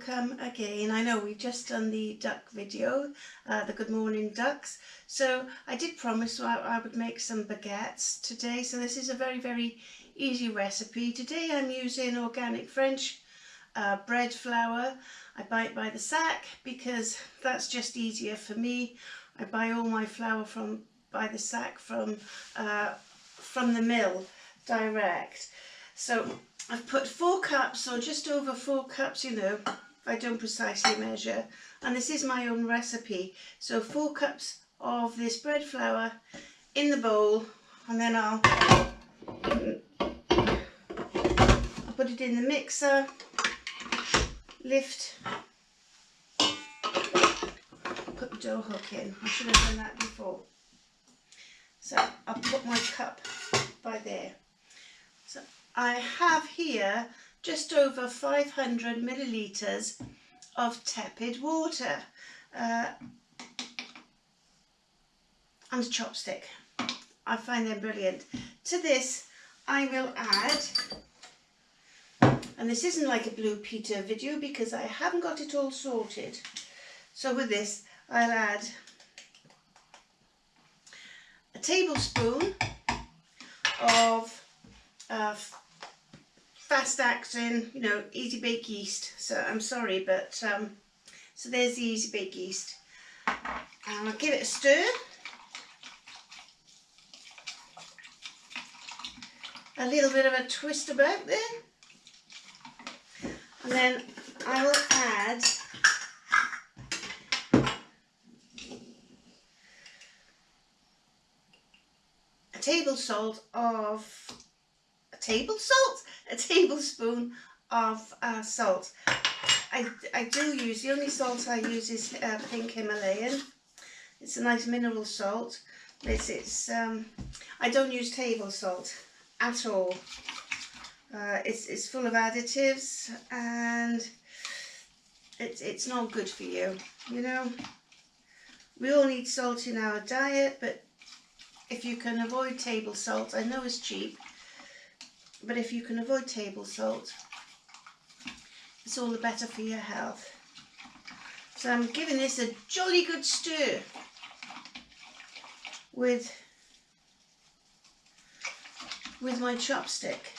Welcome again. I know we've just done the duck video, the good morning ducks. So I did promise I would make some baguettes today. So this is a very easy recipe. Today I'm using organic French bread flour. I buy it by the sack because that's just easier for me. I buy all my flour by the sack from the mill direct. So I've put 4 cups or just over 4 cups, you know, I don't precisely measure, and this is my own recipe. So 4 cups of this bread flour in the bowl, and then I'll put it in the mixer, lift, put the dough hook in. I should have done that before. So I'll put my cup by there. So I have here just over 500 millilitres of tepid water and a chopstick. I find them brilliant. To this I will add, and this isn't like a Blue Peter video because I haven't got it all sorted. So with this I'll add a tablespoon of fast acting, you know, easy bake yeast. So I'm sorry, but so there's the easy bake yeast, and I'll give it a stir. A little bit of a twist about there, and then I will add a tablespoon of salt. I do use, the only salt I use is pink Himalayan. It's a nice mineral salt. I don't use table salt at all. It's full of additives and it's not good for you, you know. We all need salt in our diet, but if you can avoid table salt, I know it's cheap, but if you can avoid table salt, it's all the better for your health. So I'm giving this a jolly good stir with my chopstick.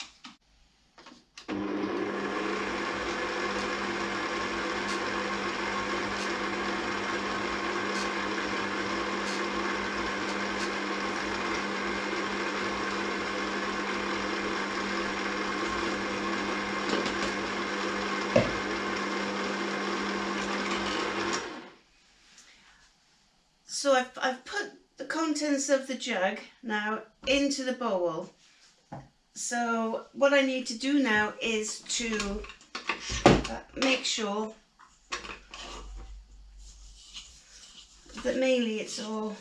So I've put the contents of the jug now into the bowl. So what I need to do now is to make sure that mainly it's all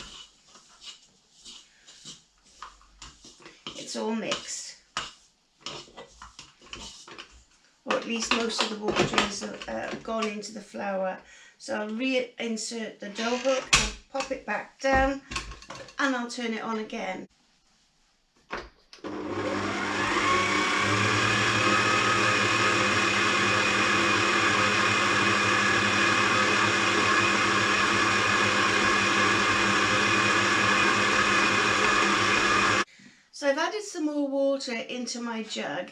mixed, or at least most of the water has gone into the flour. So I'll reinsert the dough hook and pop it back down, and I'll turn it on again. So I've added some more water into my jug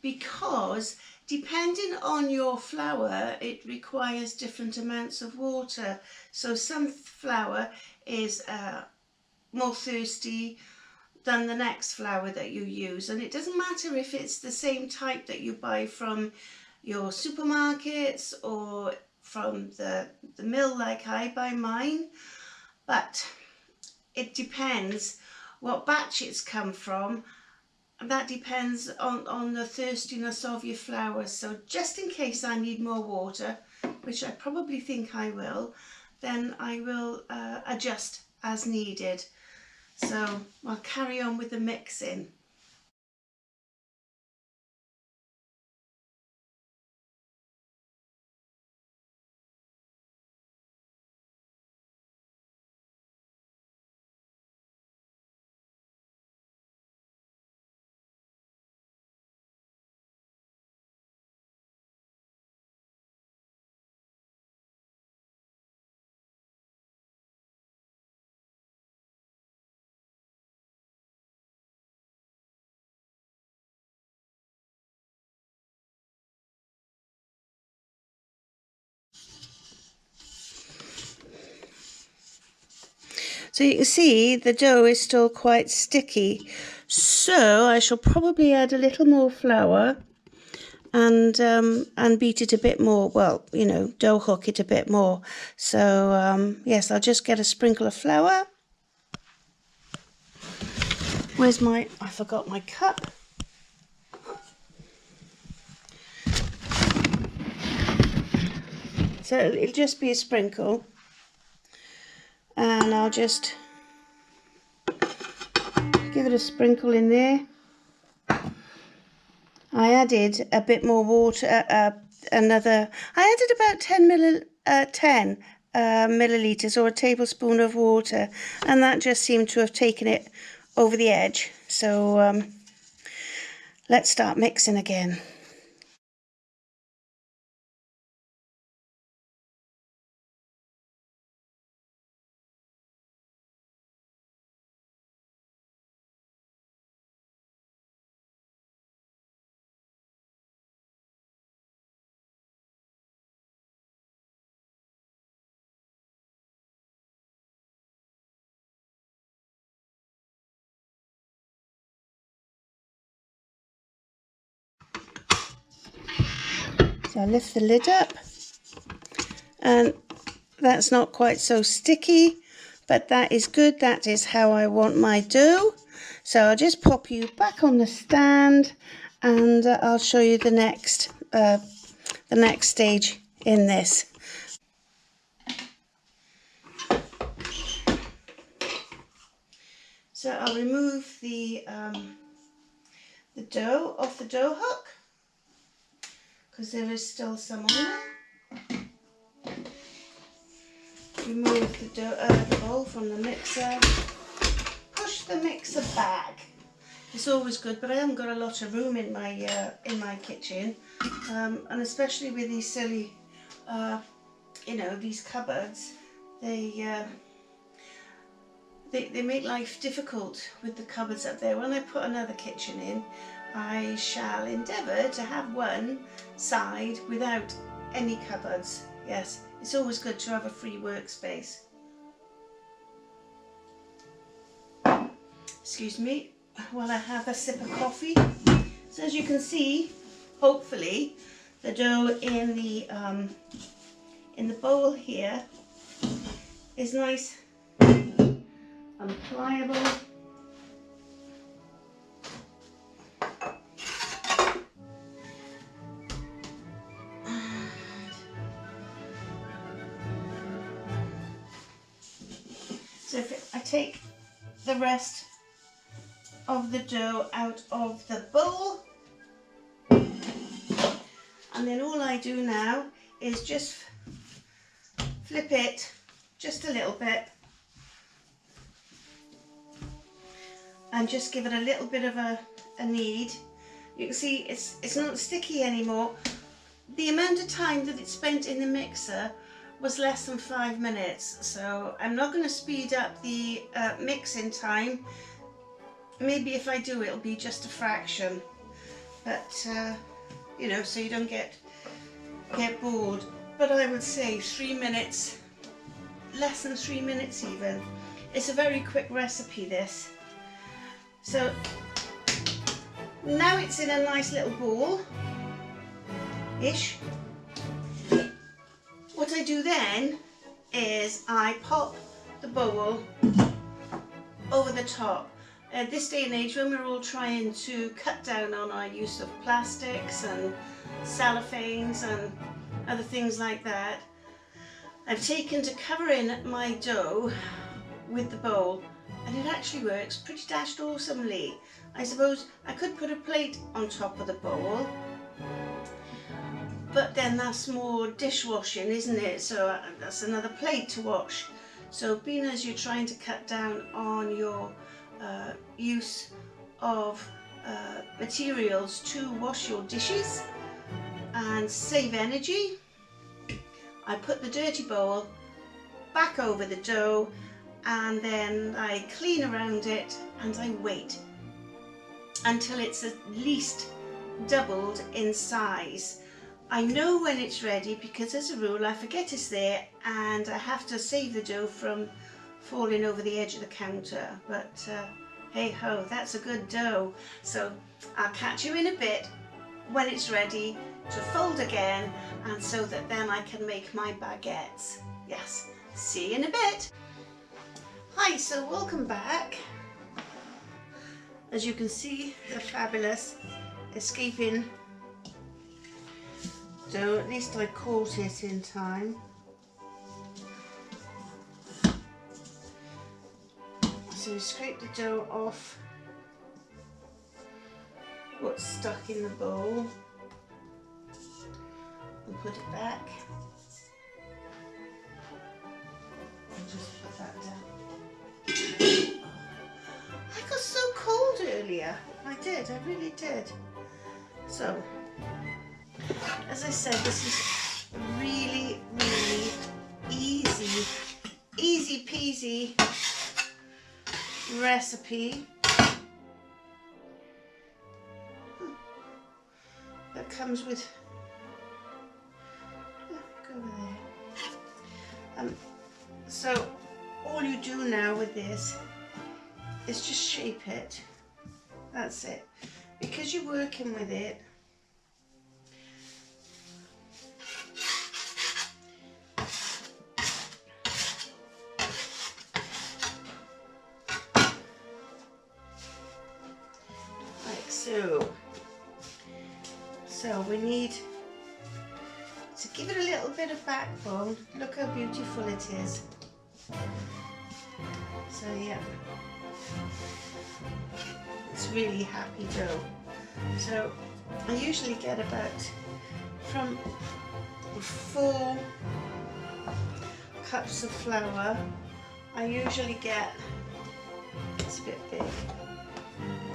because depending on your flour, it requires different amounts of water. So some flour is more thirsty than the next flour that you use, and it doesn't matter if it's the same type that you buy from your supermarkets or from the mill like I buy mine, but it depends what batch it's come from, and that depends on the thirstiness of your flour. So just in case I need more water, which I probably think I will, then I will adjust as needed. So I'll carry on with the mixing. So you can see the dough is still quite sticky. So I shall probably add a little more flour and beat it a bit more. Well, you know, dough hook it a bit more. So yes, I'll just get a sprinkle of flour. Where's my, I forgot my cup. So it'll just be a sprinkle. And I'll just give it a sprinkle in there. I added a bit more water, I added about 10 millilitres or a tablespoon of water, and that just seemed to have taken it over the edge. So let's start mixing again. So I lift the lid up, and that's not quite so sticky, but that is good. That is how I want my dough. So I'll just pop you back on the stand, and I'll show you the next stage in this. So I'll remove the dough off the dough hook, because there is still some on there. Remove the bowl from the mixer. Push the mixer back. It's always good, but I haven't got a lot of room in my kitchen, and especially with these silly, you know, these cupboards, they make life difficult with the cupboards up there. When I put another kitchen in, I shall endeavour to have one side without any cupboards. Yes, it's always good to have a free workspace. Excuse me while I have a sip of coffee. So as you can see, hopefully the dough in the bowl here is nice and pliable. So if I take the rest of the dough out of the bowl, and then all I do now is just flip it just a little bit and just give it a little bit of a knead. You can see it's not sticky anymore. The amount of time that it spent in the mixer was less than 5 minutes, so I'm not going to speed up the mixing time. Maybe if I do, it'll be just a fraction, but you know, so you don't get bored. But I would say 3 minutes, less than 3 minutes even. It's a very quick recipe, this. So now it's in a nice little bowl-ish. What I do then is I pop the bowl over the top. At this day and age, when we're all trying to cut down on our use of plastics and cellophanes and other things like that, I've taken to covering my dough with the bowl, and it actually works pretty dashed awesomely. I suppose I could put a plate on top of the bowl, but then that's more dishwashing, isn't it? So that's another plate to wash. So being as you're trying to cut down on your use of materials to wash your dishes and save energy, I put the dirty bowl back over the dough, and then I clean around it and I wait until it's at least doubled in size. I know when it's ready because as a rule I forget it's there and I have to save the dough from falling over the edge of the counter, but hey ho, that's a good dough. So I'll catch you in a bit when it's ready to fold again, and so that then I can make my baguettes. Yes, see you in a bit. Hi, so welcome back. As you can see, they're fabulous, escaping dough. At least I caught it in time. So scrape the dough off what's stuck in the bowl and put it back. And just put that down. I got so cold earlier. I did, I really did. So, as I said, this is really, really easy peasy recipe that comes with, go over there. So all you do now with this is just shape it. That's it. Because you're working with it, like so. So we need to give it a little bit of backbone. Look how beautiful it is. So yeah, it's really happy dough. So I usually get about from 4 cups of flour. I usually get, it's a bit big,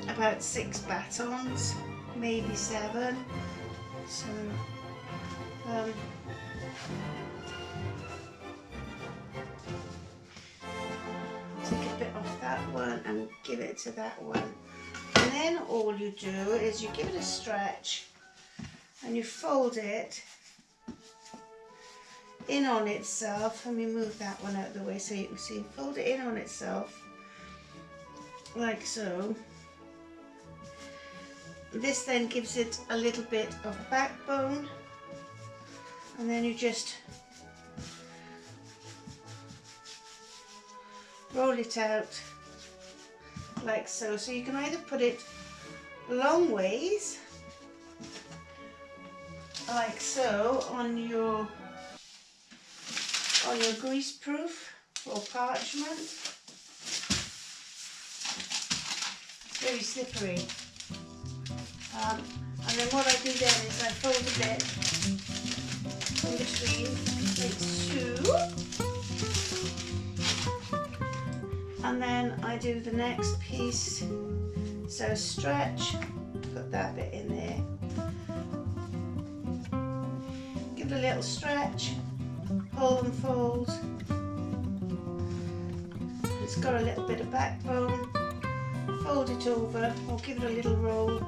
about 6 batons, maybe 7. So take a bit off that one and give it to that one. And then all you do is you give it a stretch and you fold it in on itself. Let me move that one out of the way so you can see. Fold it in on itself, like so. This then gives it a little bit of backbone, and then you just roll it out like so. So you can either put it long ways, like so, on your greaseproof or parchment. It's very slippery. And then what I do then is I fold a bit in between, like 2. And then I do the next piece. So stretch, put that bit in there. Give it a little stretch, pull and fold. It's got a little bit of backbone. Fold it over or give it a little roll,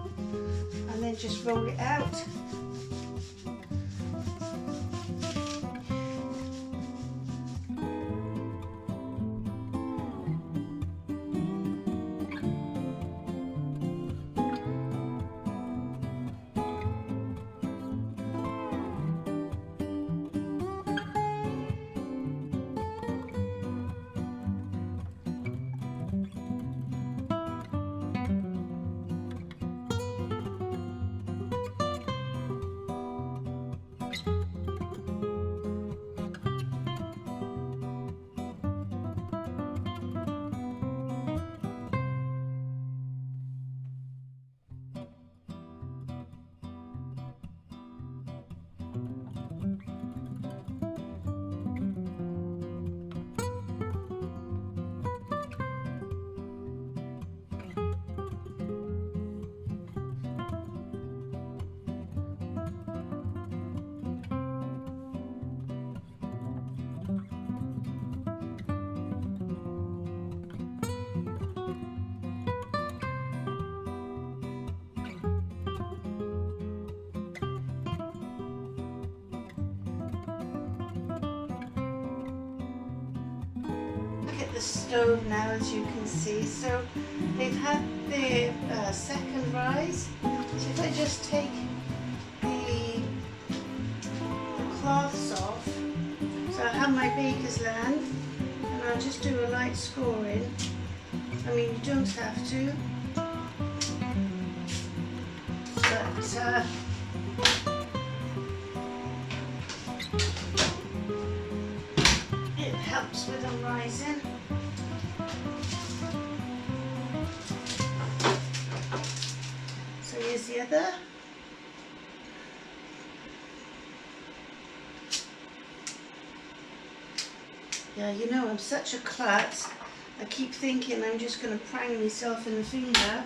and then just roll it out. stove now, as you can see. So they've had their second rise. So if I just take the cloths off, so I have my baker's land, and I'll just do a light scoring. I mean, you don't have to, but it helps with them rising. So here's the other. Yeah, you know, I'm such a klutz. I keep thinking I'm just going to prang myself in the finger.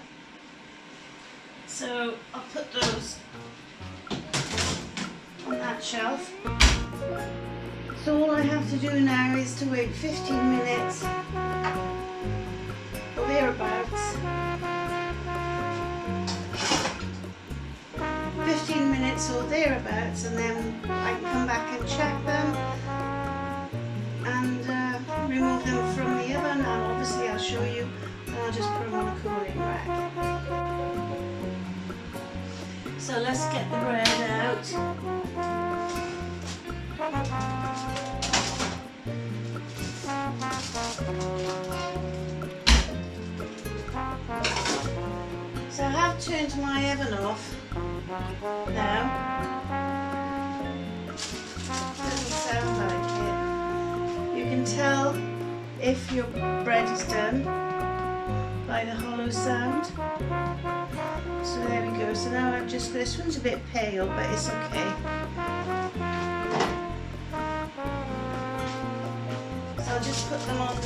So I'll put those on that shelf. So all I have to do now is to wait 15 minutes or thereabouts. 15 minutes or thereabouts, and then I can come back and check them and remove them from the oven, and obviously I'll show you, and I'll just put them on a cooling rack. So let's get the bread out. So I have turned my oven off now. Doesn't sound like it. You can tell if your bread is done by the hollow sound. So there we go. So now I've just, this one's a bit pale, but it's okay. So I'll just put them on the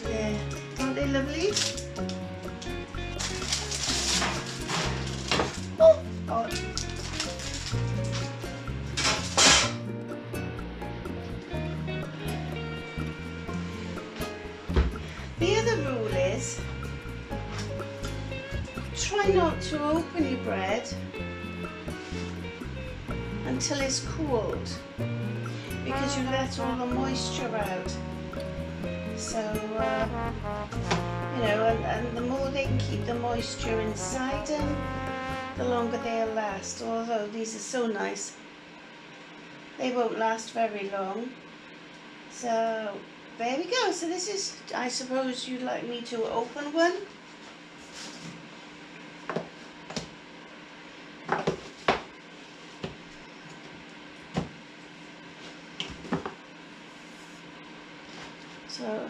there. Aren't they lovely? Oh, God. The other rule is try not to open your bread until it's cooled, because you let all the moisture out. So, you know, and the more they can keep the moisture inside them, the longer they'll last. Although these are so nice, they won't last very long. So there we go. So this is, I suppose you'd like me to open one. So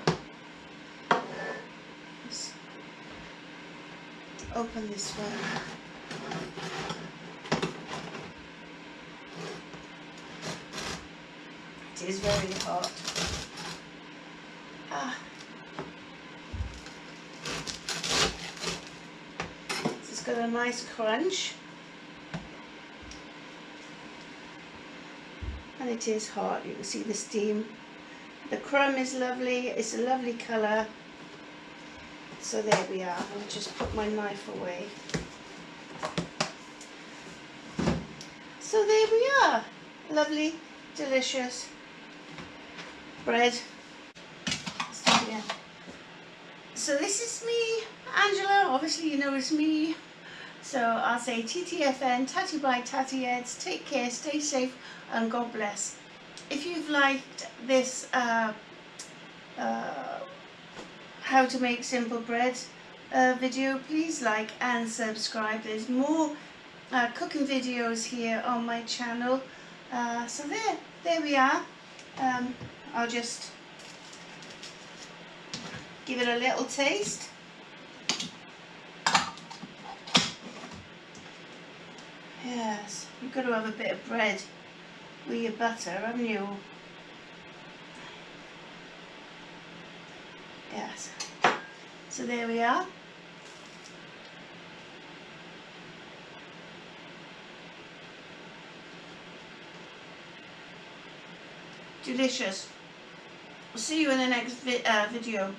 let's open this one. It is very hot. It's got a nice crunch, and it is hot. You can see the steam. The crumb is lovely. It's a lovely colour. So there we are. I'll just put my knife away. So there we are. Lovely, delicious bread. So this is me, Angela. Obviously you know it's me. So I'll say TTFN, Tatty by Tatty Eds. Take care, stay safe, and God bless. If you've liked this how to make simple bread video, please like and subscribe. There's more cooking videos here on my channel. So there we are. I'll just give it a little taste. Yes, you've got to have a bit of bread with your butter, haven't you? Yes. So there we are. Delicious. I'll see you in the next video.